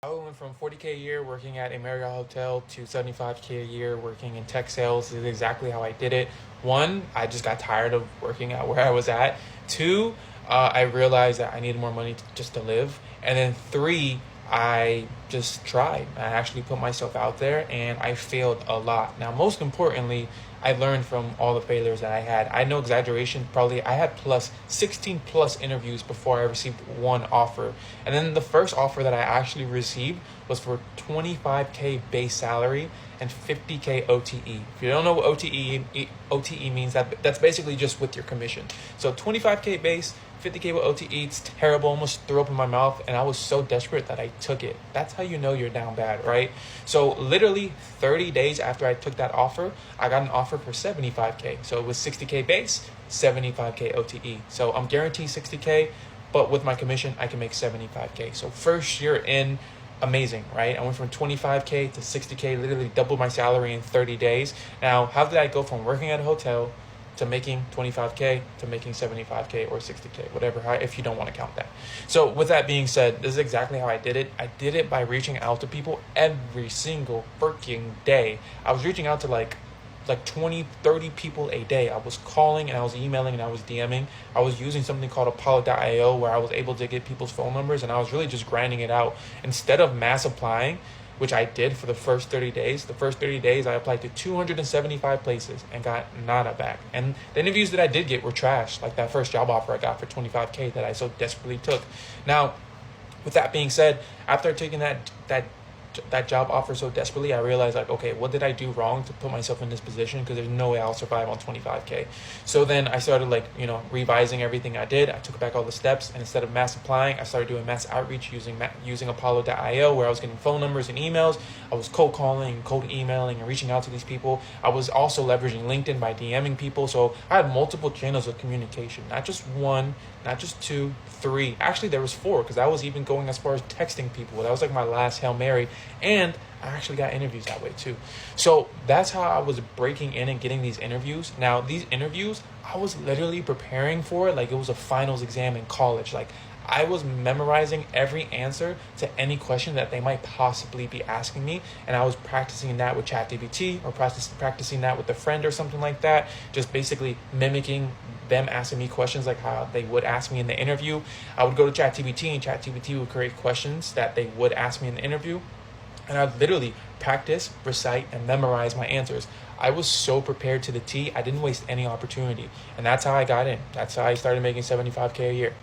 I went from 40K a year working at a Marriott hotel to 75K a year working in tech sales. This is exactly how I did it. One, I just got tired of working at where I was at. Two, I realized that I needed more money just to live. And then three, I just tried. I actually put myself out there and I failed a lot. Now, most importantly, I learned from all the failures that I had. I know exaggeration, probably I had 16 plus interviews before I received one offer. And then the first offer that I actually received was for 25K base salary and 50K OTE. If you don't know what OTE means, that's basically just with your commission. So 25K base, 50K with OTE, it's terrible, almost threw up in my mouth, and I was so desperate that I took it. That's how you know you're down bad, right? So literally 30 days after I took that offer, I got an offer for 75K. So it was 60K base, 75K OTE. So I'm guaranteed 60K, but with my commission, I can make 75K. So first year in, amazing, right? I went from 25K to 60K, literally doubled my salary in 30 days. Now, how did I go from working at a hotel to making 25K to making 75K or 60K, whatever, if you don't want to count that? So with that being said, this is exactly how I did it. I did it by reaching out to people every single freaking day. I was reaching out to like 20, 30 people a day. I was calling and I was emailing and I was DMing. I was using something called Apollo.io where I was able to get people's phone numbers, and I was really just grinding it out. Instead of mass applying, which I did for the first 30 days. The first 30 days, I applied to 275 places and got nada back. And the interviews that I did get were trash, like that first job offer I got for 25K that I so desperately took. Now, with that being said, after taking that job offer so desperately, I realized like, okay, what did I do wrong to put myself in this position? Because there's no way I'll survive on 25K. So then I started revising everything I did. I took back all the steps, and instead of mass applying, I started doing mass outreach using Apollo.io, where I was getting phone numbers and emails. I was cold calling and cold emailing and reaching out to these people. I was also leveraging LinkedIn by DMing people. So I had multiple channels of communication, not just one, not just two, three. Actually, there was four, because I was even going as far as texting people. That was like my last Hail Mary. And I actually got interviews that way too. So that's how I was breaking in and getting these interviews. Now, these interviews, I was literally preparing for it like it was a finals exam in college. Like, I was memorizing every answer to any question that they might possibly be asking me. And I was practicing that with ChatGPT, or practicing that with a friend or something like that. Just basically mimicking them asking me questions like how they would ask me in the interview. I would go to ChatGPT, and ChatGPT would create questions that they would ask me in the interview. And I'd literally practice, recite, and memorize my answers. I was so prepared to the T, I didn't waste any opportunity. And that's how I got in. That's how I started making 75K a year.